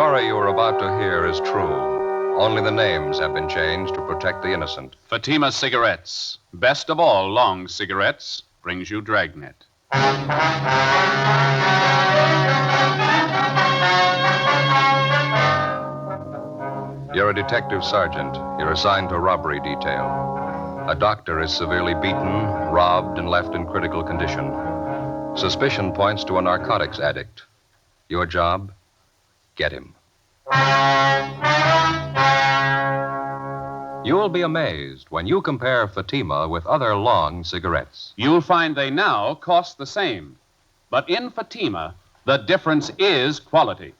story you are about to hear is true. Only the names have been changed to protect the innocent. Fatima Cigarettes, best of all long cigarettes, brings you Dragnet. You're a detective sergeant. You're assigned to a robbery detail. A doctor is severely beaten, robbed, and left in critical condition. Suspicion points to a narcotics addict. Your job? Get him. You'll be amazed when you compare Fatima with other long cigarettes. You'll find they now cost the same. But in Fatima, the difference is quality.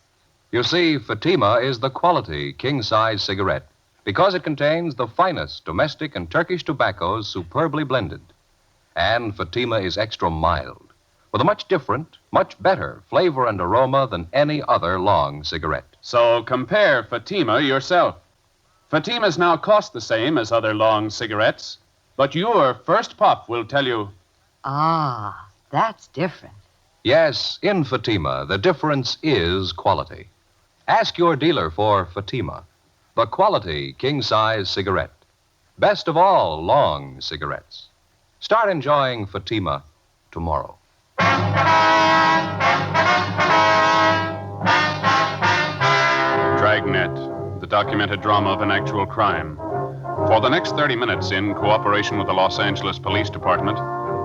You see, Fatima is the quality king-size cigarette because it contains the finest domestic and Turkish tobaccos superbly blended. And Fatima is extra mild, with a much different, much better flavor and aroma than any other long cigarette. So compare Fatima yourself. Fatimas now cost the same as other long cigarettes, but your first puff will tell you... Ah, that's different. Yes, in Fatima, the difference is quality. Ask your dealer for Fatima, the quality king-size cigarette. Best of all long cigarettes. Start enjoying Fatima tomorrow. Dragnet, the documented drama of an actual crime. For the next 30 minutes, in cooperation with the Los Angeles Police Department,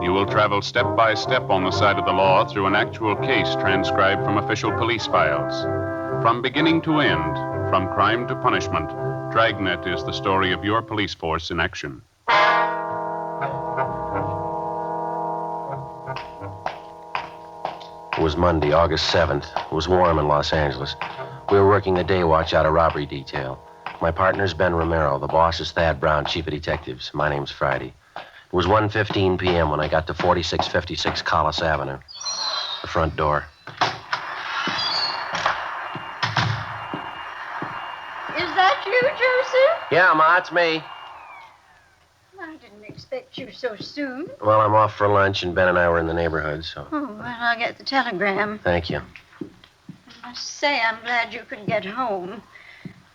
you will travel step by step on the side of the law through an actual case transcribed from official police files. From beginning to end, from crime to punishment, Dragnet is the story of your police force in action. It was Monday, August 7th. It was warm in Los Angeles. We were working the day watch out of robbery detail. My partner's Ben Romero. The boss is Thad Brown, chief of detectives. My name's Friday. It was 1:15 p.m. when I got to 4656 Collis Avenue. The front door. Is that you, Joseph? Yeah, Ma, it's me. I didn't expect you so soon. Well, I'm off for lunch, and Ben and I were in the neighborhood, so... Oh, well, I'll get the telegram. Thank you. I must say, I'm glad you could get home.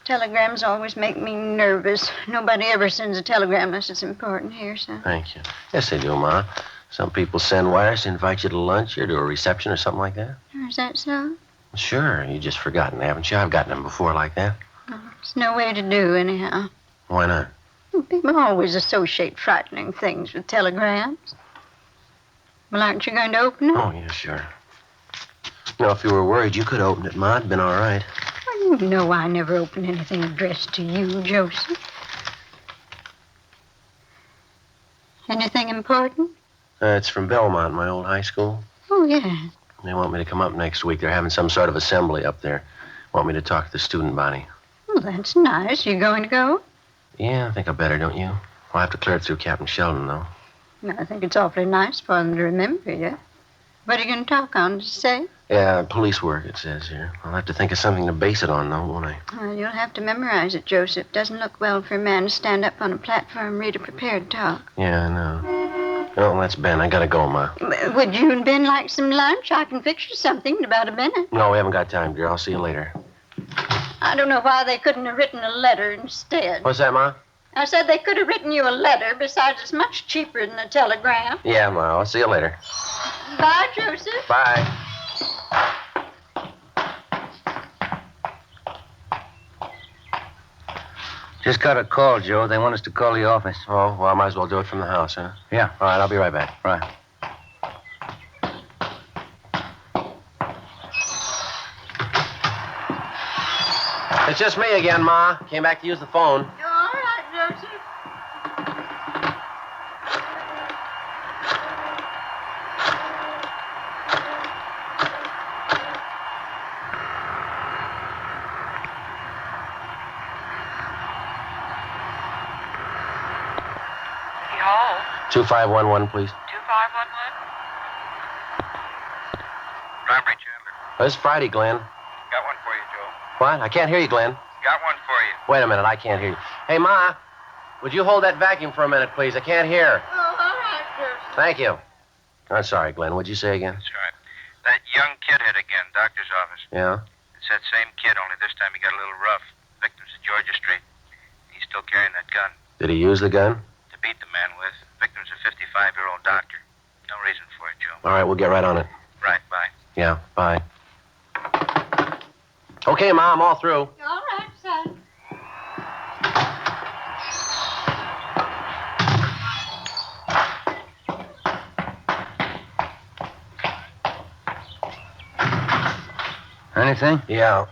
Telegrams always make me nervous. Nobody ever sends a telegram unless it's important here, so... Thank you. Yes, they do, Ma. Some people send wires to invite you to lunch or to a reception or something like that. Is that so? Sure. You've just forgotten, haven't you? I've gotten them before like that. Oh, it's no way to do, anyhow. Why not? People always associate frightening things with telegrams. Well, aren't you going to open it? Oh, yeah, sure. You know, if you were worried, you could open it, Ma. It'd been all right. Well, you know I never open anything addressed to you, Joseph. Anything important? It's from Belmont, my old high school. Oh, yeah. They want me to come up next week. They're having some sort of assembly up there. Want me to talk to the student body. Well, that's nice. You going to go? Yeah, I think I better, don't you? I'll have to clear it through Captain Sheldon, though. Well, I think it's awfully nice for them to remember you. What are you going to talk on, to say? Yeah, police work, it says here. I'll have to think of something to base it on, though, won't I? Well, you'll have to memorize it, Joseph. Doesn't look well for a man to stand up on a platform and read a prepared talk. Yeah, I know. Oh, that's Ben. I gotta go, Ma. Would you and Ben like some lunch? I can fix you something in about a minute. No, we haven't got time, dear. I'll see you later. I don't know why they couldn't have written a letter instead. What's that, Ma? I said they could have written you a letter. Besides, it's much cheaper than a telegram. Yeah, Ma. I'll see you later. Bye, Joseph. Bye. Just got a call, Joe. They want us to call the office. Oh, well, I might as well do it from the house, huh? Yeah. All right, I'll be right back. Right. It's just me again, Ma. Came back to use the phone. You're all right, Joseph. City Hall. 2511, please. 2511. Robert Chandler. This is Friday, Glenn. Got one for you, Joe. What? I can't hear you, Glenn. Got one for you. Wait a minute, I can't hear you. Hey, Ma, would you hold that vacuum for a minute, please? I can't hear. Oh, all right, Joseph. Thank you. I'm sorry, Glenn. What'd you say again? That's right. That young kid hit again, doctor's office. Yeah? It's that same kid, only this time he got a little rough. Victim's at Georgia Street. He's still carrying that gun Did he use the gun? to beat the man with. Victim's a 55-year-old doctor. No reason for it, Joe. All right, we'll get right on it. Right, bye. Yeah, bye. Okay, Ma, I'm all through. All right, son. Anything? Yeah.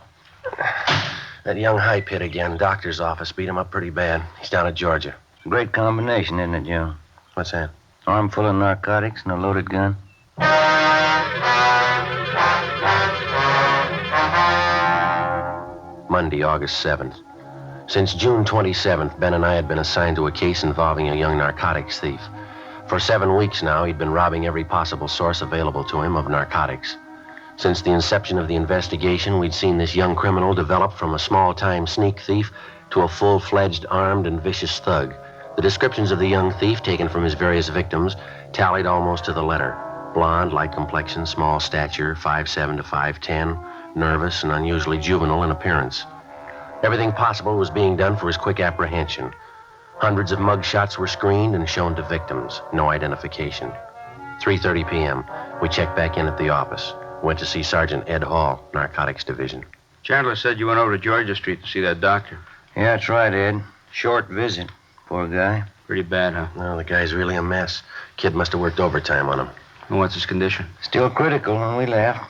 That young hype hit again. Doctor's office beat him up pretty bad. He's down at Georgia. Great combination, isn't it, Joe? What's that? Arm full of narcotics and a loaded gun. Monday, August 7th. Since June 27th, Ben and I had been assigned to a case involving a young narcotics thief. For 7 weeks now, he'd been robbing every possible source available to him of narcotics. Since the inception of the investigation, we'd seen this young criminal develop from a small-time sneak thief to a full-fledged armed and vicious thug. The descriptions of the young thief, taken from his various victims, tallied almost to the letter. Blonde, light complexion, small stature, 5'7" to 5'10", nervous and unusually juvenile in appearance. Everything possible was being done for his quick apprehension. Hundreds of mug shots were screened and shown to victims. No identification. 3:30 p.m. We checked back in at the office. Went to see Sergeant Ed Hall, Narcotics Division. Chandler said you went over to Georgia Street to see that doctor. Yeah, that's right, Ed. Short visit. Poor guy. Pretty bad, huh? Well, the guy's really a mess. Kid must have worked overtime on him. And what's his condition? Still critical when we left.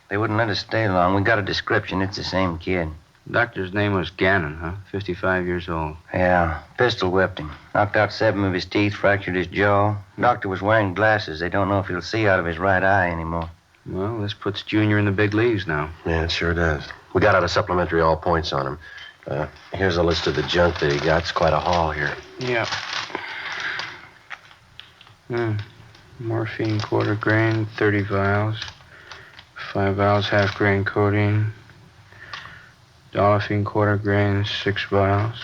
They wouldn't let us stay long. We got a description. It's the same kid. Doctor's name was Gannon, huh? 55 years old. Yeah, pistol whipped him. Knocked out 7 of his teeth, fractured his jaw. Doctor was wearing glasses. They don't know if he'll see out of his right eye anymore. Well, this puts Junior in the big leagues now. Yeah, it sure does. We got out a supplementary all points on him. Here's a list of the junk that he got. It's quite a haul here. Yeah. Morphine, quarter grain, 30 vials. 5 vials, half grain codeine. Dolphine, quarter grain, 6 vials.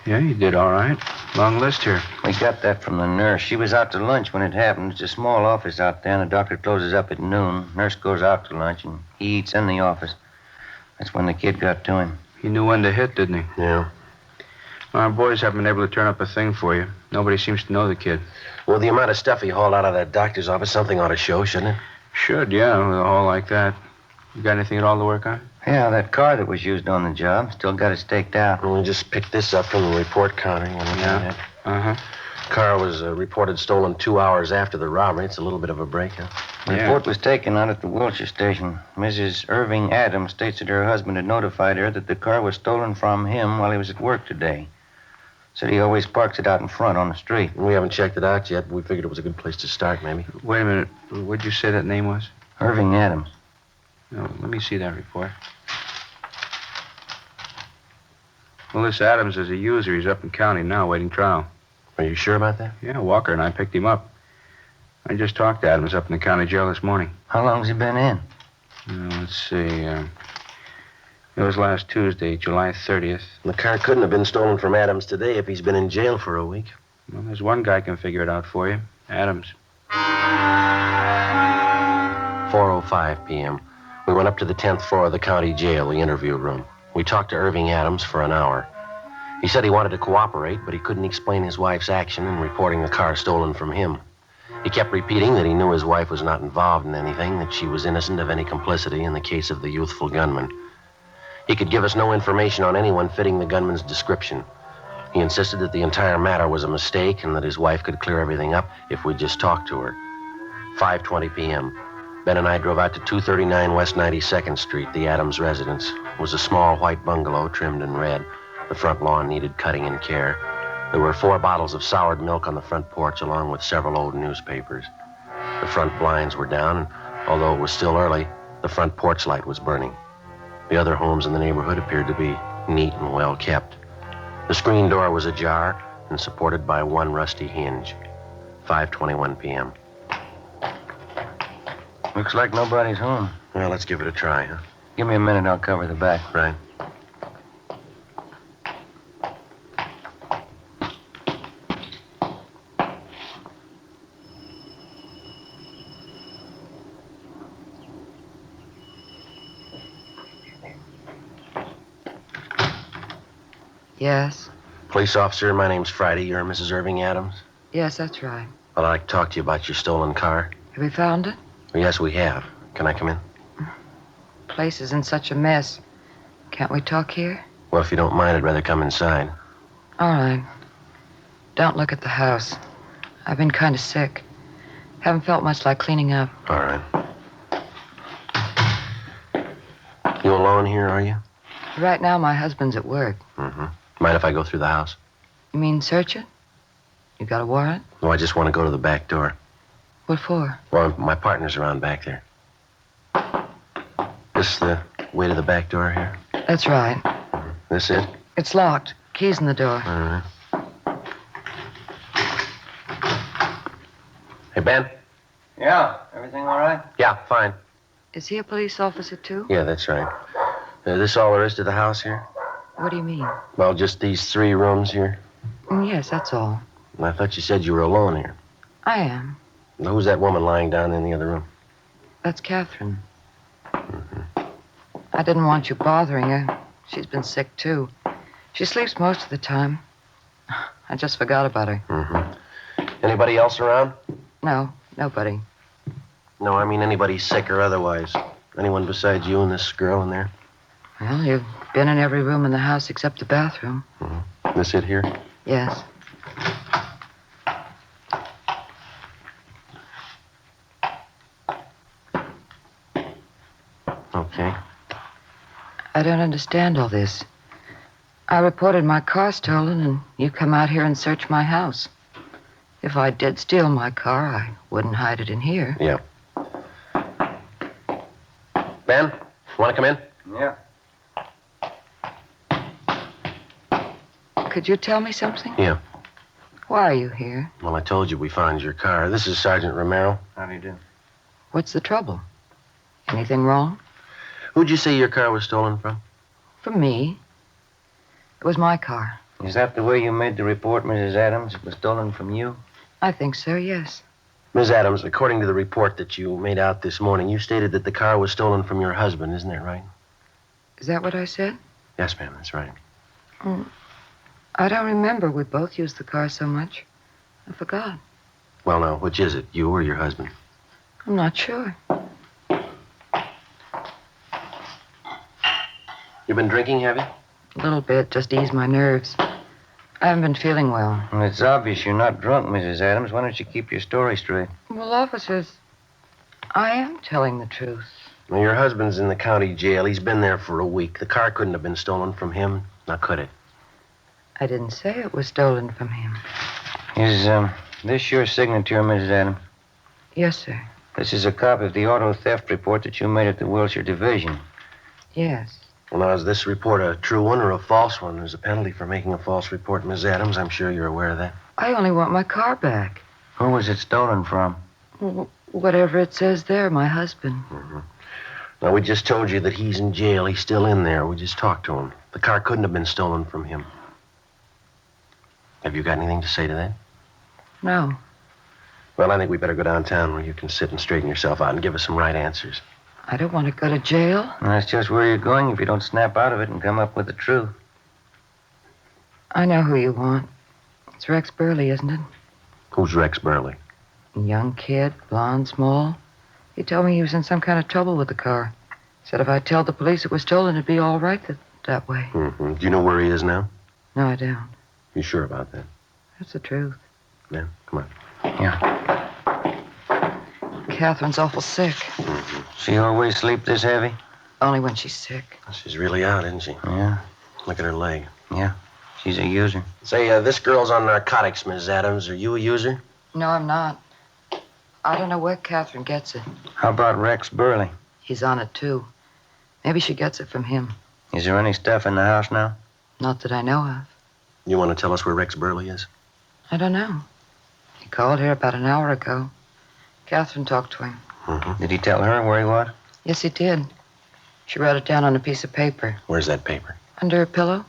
Yeah, you did all right. Long list here. We got that from the nurse. She was out to lunch when it happened. It's a small office out there, and the doctor closes up at noon. Nurse goes out to lunch, and he eats in the office. That's when the kid got to him. He knew when to hit, didn't he? Yeah. Our boys haven't been able to turn up a thing for you. Nobody seems to know the kid. Well, the amount of stuff he hauled out of that doctor's office, something ought to show, shouldn't it? Should, yeah, with a haul like that. You got anything at all to work on? Yeah, that car that was used on the job. Still got it staked out. Well, we just picked this up from the report counter. Yeah. Uh-huh. Car was reported stolen 2 hours after the robbery. It's a little bit of a break, huh? The report was taken out at the Wilshire station. Mrs. Irving Adams states that her husband had notified her that the car was stolen from him while he was at work today. Said he always parks it out in front on the street. We haven't checked it out yet. We figured it was a good place to start, maybe. Wait a minute. What'd you say that name was? Irving Adams. No, let me see that report. Well, this Adams is a user. He's up in county now, waiting trial. Are you sure about that? Yeah, Walker and I picked him up. I just talked to Adams up in the county jail this morning. How long's he been in? Let's see. It was last Tuesday, July 30th. The car couldn't have been stolen from Adams today if he's been in jail for a week. Well, there's one guy can figure it out for you. Adams. 4:05 p.m. We went up to the 10th floor of the county jail, the interview room. We talked to Irving Adams for an hour. He said he wanted to cooperate, but he couldn't explain his wife's action in reporting the car stolen from him. He kept repeating that he knew his wife was not involved in anything, that she was innocent of any complicity in the case of the youthful gunman. He could give us no information on anyone fitting the gunman's description. He insisted that the entire matter was a mistake and that his wife could clear everything up if we just talked to her. 5:20 p.m. Ben and I drove out to 239 West 92nd Street, the Adams residence. It was a small white bungalow trimmed in red. The front lawn needed cutting and care. There were 4 bottles of soured milk on the front porch, along with several old newspapers. The front blinds were down, and although it was still early, the front porch light was burning. The other homes in the neighborhood appeared to be neat and well kept. The screen door was ajar and supported by one rusty hinge. 5:21 p.m. Looks like nobody's home. Well, let's give it a try, huh? Give me a minute, I'll cover the back. Right. Yes. Police officer, my name's Friday. You're Mrs. Irving Adams. Yes, that's right. Well, I'd like to talk to you about your stolen car. Have we found it? Well, yes, we have. Can I come in? Place is in such a mess. Can't we talk here? Well, if you don't mind, I'd rather come inside. All right. Don't look at the house. I've been kind of sick. Haven't felt much like cleaning up. All right. You alone here, are you? Right now, my husband's at work. Mm-hmm. Mind if I go through the house? You mean search it? You got a warrant? No, I just want to go to the back door. What for? Well, my partner's around back there. This the way to the back door here? That's right. This it? It's locked. Keys in the door. All right. Hey, Ben? Yeah, everything all right? Yeah, fine. Is he a police officer, too? Yeah, that's right. This all there is to the house here? What do you mean? Well, just these 3 rooms here. Yes, that's all. I thought you said you were alone here. I am. Now, who's that woman lying down in the other room? That's Catherine. I didn't want you bothering her. She's been sick, too. She sleeps most of the time. I just forgot about her. Mm-hmm. Anybody else around? No, nobody. No, I mean anybody sick or otherwise. Anyone besides you and this girl in there? Well, you've been in every room in the house except the bathroom. Mm-hmm. This it here? Yes. Okay. I don't understand all this. I reported my car stolen, and you come out here and search my house. If I did steal my car, I wouldn't hide it in here. Yeah. Ben, want to come in? Yeah. Could you tell me something? Yeah. Why are you here? Well, I told you we found your car. This is Sergeant Romero. How do you do? What's the trouble? Anything wrong? Who'd you say your car was stolen from? From me. It was my car. Is that the way you made the report, Mrs. Adams? It was stolen from you? I think so, yes. Ms. Adams, according to the report that you made out this morning, you stated that the car was stolen from your husband. Isn't that right? Is that what I said? Yes, ma'am, that's right. I don't remember. We both used the car so much. I forgot. Well, now, which is it, you or your husband? I'm not sure. You been drinking, have you? A little bit, just to ease my nerves. I haven't been feeling well. Well, it's obvious you're not drunk, Mrs. Adams. Why don't you keep your story straight? Well, officers, I am telling the truth. Well, your husband's in the county jail. He's been there for a week. The car couldn't have been stolen from him. Now, could it? I didn't say it was stolen from him. Is this your signature, Mrs. Adams? Yes, sir. This is a copy of the auto theft report that you made at the Wilshire Division. Yes. Well, now, is this report a true one or a false one? There's a penalty for making a false report, Ms. Adams. I'm sure you're aware of that. I only want my car back. Who was it stolen from? Whatever it says there, my husband. Mm-hmm. Now, we just told you that he's in jail. He's still in there. We just talked to him. The car couldn't have been stolen from him. Have you got anything to say to that? No. Well, I think we better go downtown where you can sit and straighten yourself out and give us some right answers. I don't want to go to jail. And that's just where you're going if you don't snap out of it and come up with the truth. I know who you want. It's Rex Burley, isn't it? Who's Rex Burley? A young kid, blonde, small. He told me he was in some kind of trouble with the car. Said if I tell the police it was stolen, it'd be all right that way. Mm-hmm. Do you know where he is now? No, I don't. You sure about that? That's the truth. Yeah, come on. Yeah. Catherine's awful sick. Mm-hmm. She always sleep this heavy? Only when she's sick. She's really out, isn't she? Yeah. Look at her leg. Yeah. She's a user. Say, this girl's on narcotics, Ms. Adams. Are you a user? No, I'm not. I don't know where Catherine gets it. How about Rex Burley? He's on it, too. Maybe she gets it from him. Is there any stuff in the house now? Not that I know of. You want to tell us where Rex Burley is? I don't know. He called here about an hour ago. Catherine talked to him. Mm-hmm. Did he tell her where he was? Yes, he did. She wrote it down on a piece of paper. Where's that paper? Under her pillow.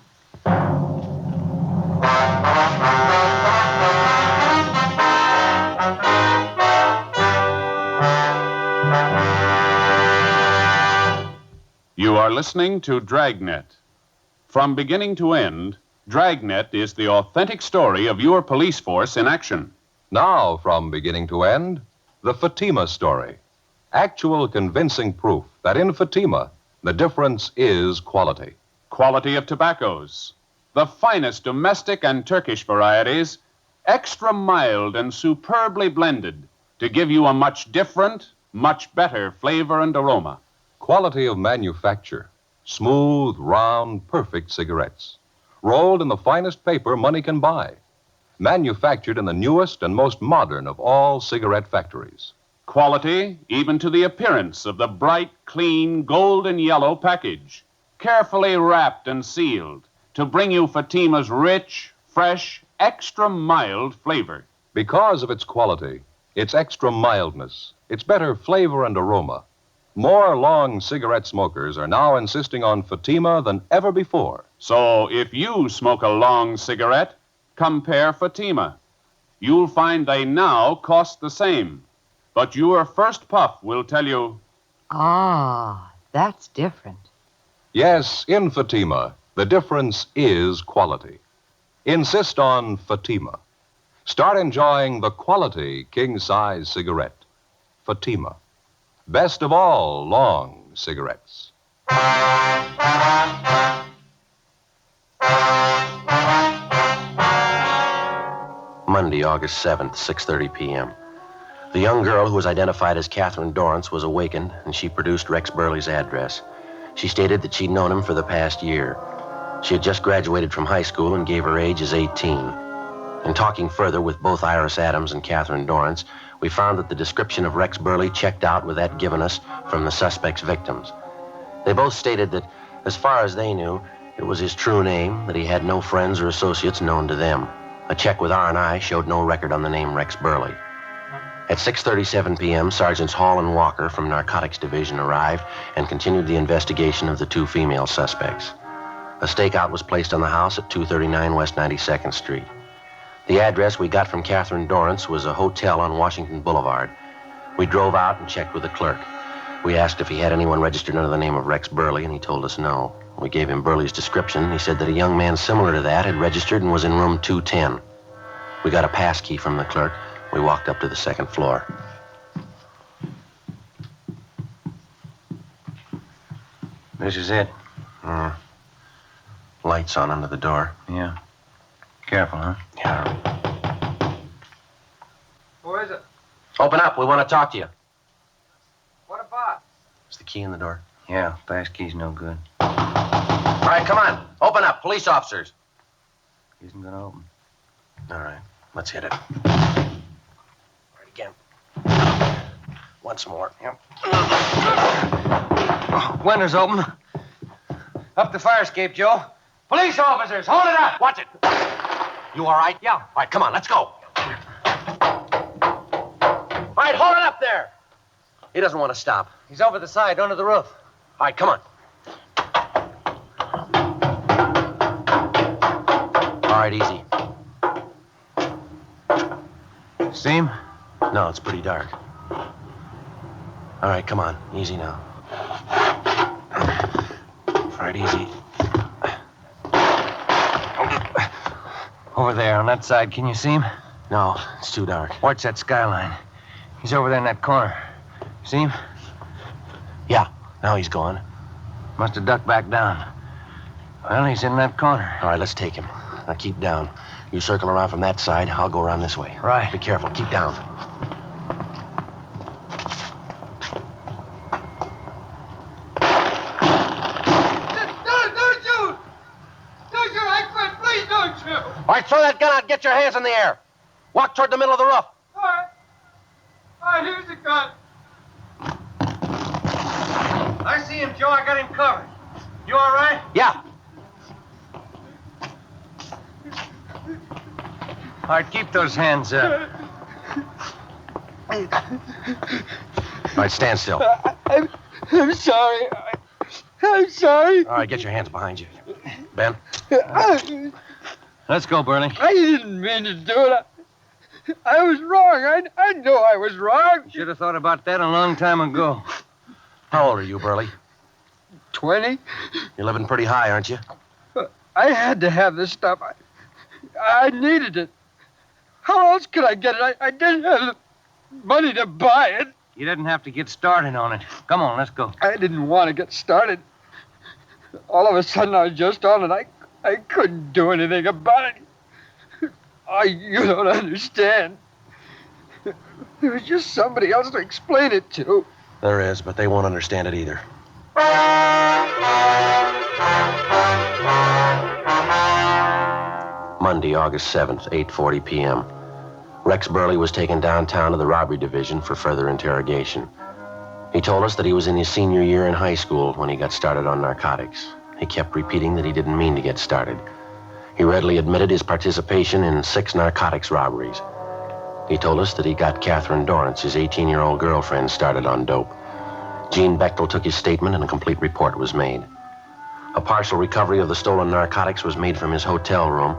You are listening to Dragnet. From beginning to end, Dragnet is the authentic story of your police force in action. Now, from beginning to end, the Fatima story. Actual convincing proof that in Fatima, the difference is quality. Quality of tobaccos. The finest domestic and Turkish varieties, extra mild and superbly blended to give you a much different, much better flavor and aroma. Quality of manufacture. Smooth, round, perfect cigarettes. Rolled in the finest paper money can buy. Manufactured in the newest and most modern of all cigarette factories. Quality, even to the appearance of the bright, clean, golden yellow package. Carefully wrapped and sealed to bring you Fatima's rich, fresh, extra mild flavor. Because of its quality, its extra mildness, its better flavor and aroma, more long cigarette smokers are now insisting on Fatima than ever before. So if you smoke a long cigarette, compare Fatima. You'll find they now cost the same. But your first puff will tell you, Ah, that's different. Yes, in Fatima, the difference is quality. Insist on Fatima. Start enjoying the quality king-size cigarette. Fatima. Best of all long cigarettes. Monday, August 7th, 6:30 p.m. The young girl who was identified as Catherine Dorrance was awakened, and she produced Rex Burley's address. She stated that she'd known him for the past year. She had just graduated from high school and gave her age as 18. In talking further with both Iris Adams and Catherine Dorrance, we found that the description of Rex Burley checked out with that given us from the suspect's victims. They both stated that, as far as they knew, it was his true name, that he had no friends or associates known to them. A check with R&I showed no record on the name Rex Burley. At 6:37 p.m., Sergeants Hall and Walker from Narcotics Division arrived and continued the investigation of the two female suspects. A stakeout was placed on the house at 239 West 92nd Street. The address we got from Catherine Dorrance was a hotel on Washington Boulevard. We drove out and checked with the clerk. We asked if he had anyone registered under the name of Rex Burley, and he told us no. We gave him Burley's description. He said that a young man similar to that had registered and was in room 210. We got a pass key from the clerk. We walked up to the second floor. This is it. Lights on under the door. Yeah. Careful, huh? Yeah. Who is it? Open up. We want to talk to you. What about? Is the key in the door? Yeah, pass key's no good. All right, come on. Open up. Police officers. Isn't gonna open. All right. Let's hit it. All right, again. Once more. Yep. Windows open. Up the fire escape, Joe. Police officers, hold it up. Watch it. You all right? Yeah. All right, come on. Let's go. All right, hold it up there. He doesn't want to stop. He's over the side, under the roof. All right, come on. All right, easy. See him? No, it's pretty dark. All right, come on. Easy now. All right, easy. Over there, on that side. Can you see him? No, it's too dark. Watch that skyline. He's over there in that corner. See him? Yeah, now he's gone. Must have ducked back down. Well, he's in that corner. All right, let's take him. Now keep down. You circle around from that side. I'll go around this way. Right. Be careful. Keep down. Don't shoot! Don't shoot! I quit! Please don't shoot! All right, throw that gun out and get your hands in the air. Walk toward the middle of the roof. All right. All right, here's the gun. I see him, Joe. I got him covered. You all right? Yeah. All right, keep those hands up. All right, stand still. I'm sorry. I'm sorry. All right, get your hands behind you. Ben? Let's go, Burley. I didn't mean to do it. I was wrong. I know I was wrong. Should have thought about that a long time ago. How old are you, Burley? 20? You're living pretty high, aren't you? I had to have this stuff. I needed it. How else could I get it? I didn't have the money to buy it. You didn't have to get started on it. Come on, let's go. I didn't want to get started. All of a sudden, I was just on it. I couldn't do anything about it. You don't understand. There was just somebody else to explain it to. There is, but they won't understand it either. Monday, August 7th, 8:40 p.m. Rex Burley was taken downtown to the robbery division for further interrogation. He told us that he was in his senior year in high school when he got started on narcotics. He kept repeating that he didn't mean to get started. He readily admitted his participation in 6 narcotics robberies. He told us that he got Catherine Dorrance, his 18-year-old girlfriend, started on dope. Gene Bechtel took his statement and a complete report was made. A partial recovery of the stolen narcotics was made from his hotel room.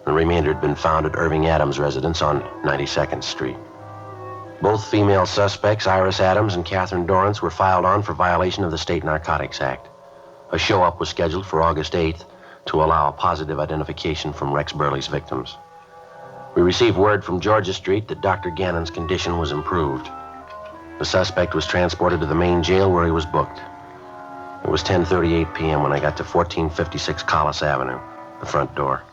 The remainder had been found at Irving Adams' residence on 92nd Street. Both female suspects, Iris Adams and Catherine Dorrance, were filed on for violation of the State Narcotics Act. A show-up was scheduled for August 8th to allow a positive identification from Rex Burley's victims. We received word from Georgia Street that Dr. Gannon's condition was improved. The suspect was transported to the main jail where he was booked. It was 10:38 p.m. when I got to 1456 Collis Avenue, the front door.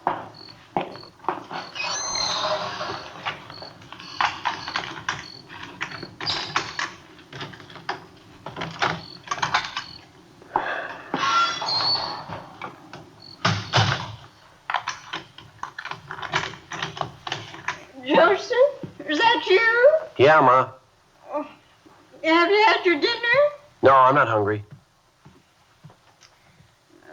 Joseph, is that you? Yeah, Ma. Oh, have you had your dinner? No, I'm not hungry.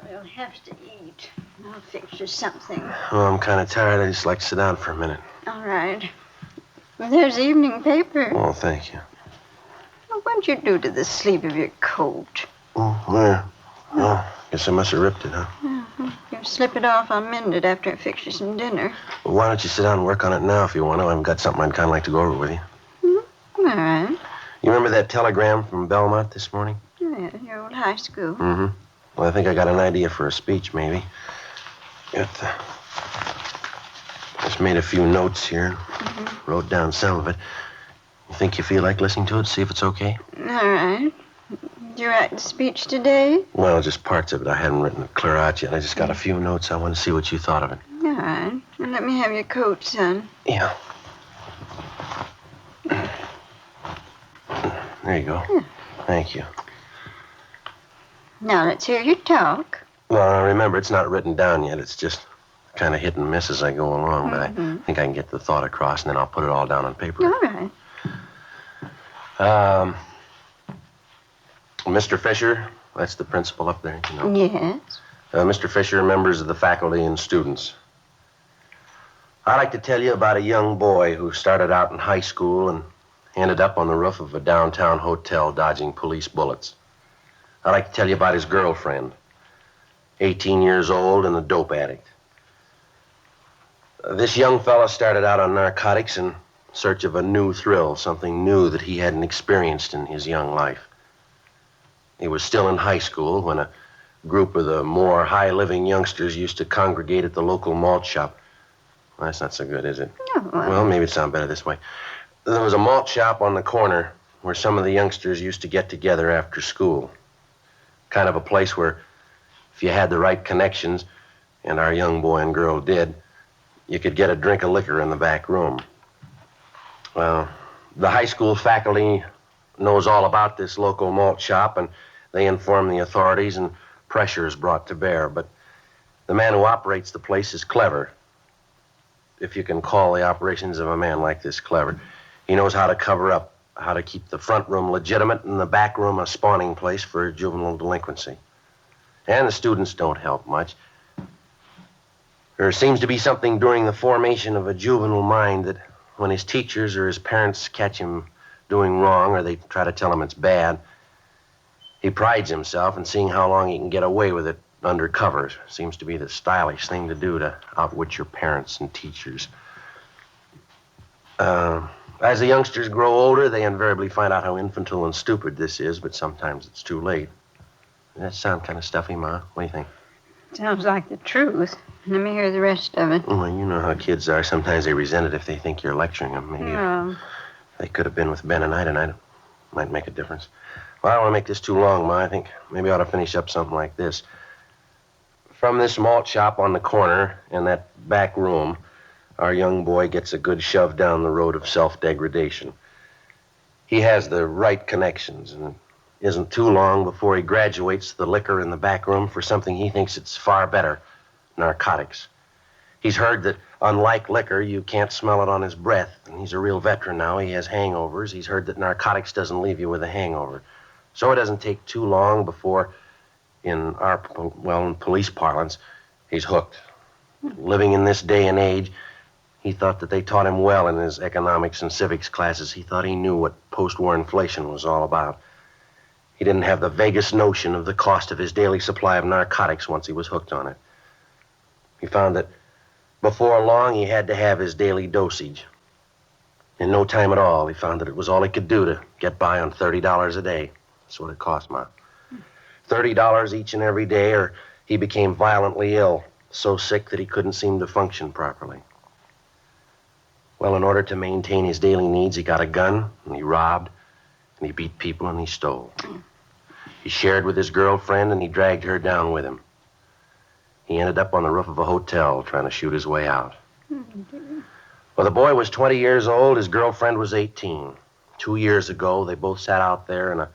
We'll have to eat. I'll fix you something. Oh, I'm kind of tired. I just like to sit down for a minute. All right. Well, there's the evening paper. Oh, thank you. Well, what'd you do to the sleeve of your coat? Oh, where? Oh, guess I must have ripped it, huh? You slip it off, I'll mend it after I fix you some dinner. Well, why don't you sit down and work on it now if you want to? I've got something I'd kind of like to go over with you. All right. You remember that telegram from Belmont this morning? Oh, yeah, your old high school. Mm-hmm. Well, I think I got an idea for a speech, maybe. Just made a few notes here. Wrote down some of it. You think you feel like listening to it? See if it's okay? All right. Did you write the speech today? Well, just parts of it. I hadn't written it clear out yet. I just got a few notes. I want to see what you thought of it. All right. Well, let me have your coat, son. Yeah. There you go. Yeah. Thank you. Now, let's hear you talk. Well, remember, it's not written down yet. It's just kind of hit and miss as I go along. But I think I can get the thought across, and then I'll put it all down on paper. All right. Mr. Fisher, that's the principal up there, you know. Yes. Mr. Fisher, members of the faculty and students. I'd like to tell you about a young boy who started out in high school and ended up on the roof of a downtown hotel dodging police bullets. I'd like to tell you about his girlfriend, 18 years old and a dope addict. This young fella started out on narcotics in search of a new thrill, something new that he hadn't experienced in his young life. He was still in high school when a group of the more high-living youngsters used to congregate at the local malt shop. Well, that's not so good, is it? No. Well, maybe it sounds better this way. There was a malt shop on the corner where some of the youngsters used to get together after school. Kind of a place where if you had the right connections, and our young boy and girl did, you could get a drink of liquor in the back room. Well, the high school faculty knows all about this local malt shop, and they inform the authorities, and pressure is brought to bear. But the man who operates the place is clever, if you can call the operations of a man like this clever. He knows how to cover up, how to keep the front room legitimate and the back room a spawning place for juvenile delinquency. And the students don't help much. There seems to be something during the formation of a juvenile mind that when his teachers or his parents catch him doing wrong or they try to tell him it's bad, he prides himself in seeing how long he can get away with it undercover. Seems to be the stylish thing to do to outwit your parents and teachers. As the youngsters grow older, they invariably find out how infantile and stupid this is, but sometimes it's too late. Does that sound kind of stuffy, Ma? What do you think? Sounds like the truth. Let me hear the rest of it. Well, you know how kids are. Sometimes they resent it if they think you're lecturing them. Maybe Oh. if they could have been with Ben and I tonight, it might make a difference. Well, I don't want to make this too long, Ma. I think maybe I ought to finish up something like this. From this malt shop on the corner in that back room, our young boy gets a good shove down the road of self-degradation. He has the right connections, and it isn't too long before he graduates the liquor in the back room for something he thinks it's far better, narcotics. He's heard that, unlike liquor, you can't smell it on his breath, and he's a real veteran now. He has hangovers. He's heard that narcotics doesn't leave you with a hangover. So it doesn't take too long before, in police parlance, he's hooked. Living in this day and age, he thought that they taught him well in his economics and civics classes. He thought he knew what post-war inflation was all about. He didn't have the vaguest notion of the cost of his daily supply of narcotics once he was hooked on it. He found that before long he had to have his daily dosage. In no time at all, he found that it was all he could do to get by on $30 a day. That's what it cost, Ma. $30 each and every day, or he became violently ill, so sick that he couldn't seem to function properly. Well, in order to maintain his daily needs, he got a gun, and he robbed, and he beat people, and he stole. He shared with his girlfriend, and he dragged her down with him. He ended up on the roof of a hotel trying to shoot his way out. Well, the boy was 20 years old. His girlfriend was 18. 2 years ago, they both sat out there in a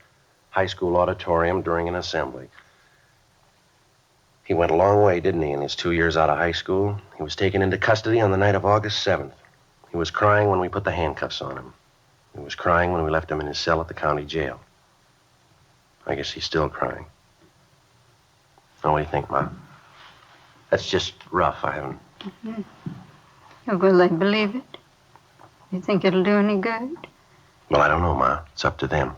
high school auditorium during an assembly. He went a long way, didn't he, in his 2 years out of high school? He was taken into custody on the night of August 7th. He was crying when we put the handcuffs on him. He was crying when we left him in his cell at the county jail. I guess he's still crying. Now, what do you think, Ma? That's just rough. I haven't... Oh, will they believe it? You think it'll do any good? Well, I don't know, Ma. It's up to them.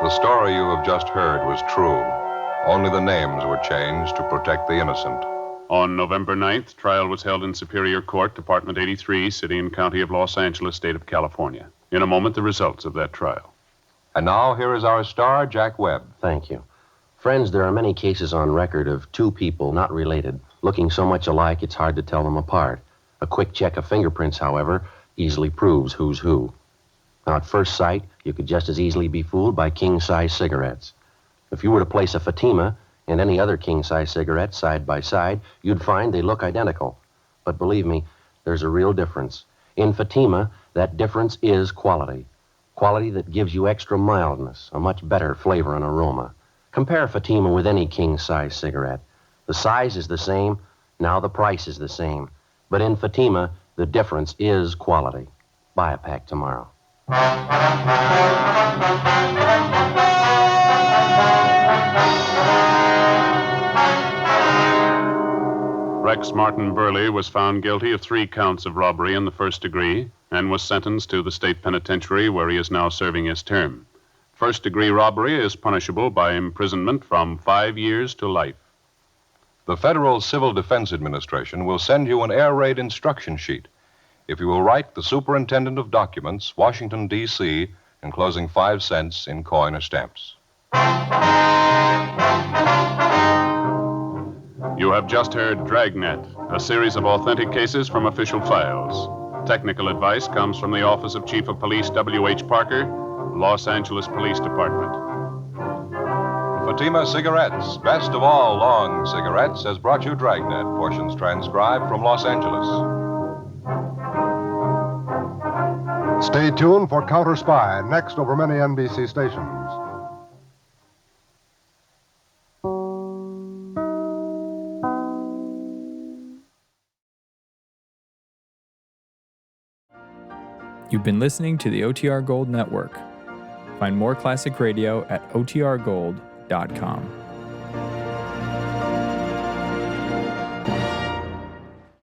The story you have just heard was true. Only the names were changed to protect the innocent. On November 9th, trial was held in Superior Court, Department 83, City and County of Los Angeles, State of California. In a moment, the results of that trial. And now, here is our star, Jack Webb. Thank you. Friends, there are many cases on record of two people not related, looking so much alike it's hard to tell them apart. A quick check of fingerprints, however, easily proves who's who. Now, at first sight, you could just as easily be fooled by king-size cigarettes. If you were to place a Fatima and any other king-size cigarette side by side, you'd find they look identical. But believe me, there's a real difference. In Fatima, that difference is quality. Quality that gives you extra mildness, a much better flavor and aroma. Compare Fatima with any king-size cigarette. The size is the same, now the price is the same. But in Fatima, the difference is quality. Buy a pack tomorrow. Rex Martin Burley was found guilty of 3 counts of robbery in the first degree and was sentenced to the state penitentiary where he is now serving his term. First-degree robbery is punishable by imprisonment from 5 years to life. The Federal Civil Defense Administration will send you an air raid instruction sheet if you will write the Superintendent of Documents, Washington, D.C., enclosing 5 cents in coin or stamps. You have just heard Dragnet, a series of authentic cases from official files. Technical advice comes from the Office of Chief of Police W.H. Parker, Los Angeles Police Department. Fatima Cigarettes, best of all long cigarettes, has brought you Dragnet, portions transcribed from Los Angeles. Stay tuned for Counter Spy, next over many NBC stations. You've been listening to the OTR Gold Network. Find more classic radio at otrgold.com.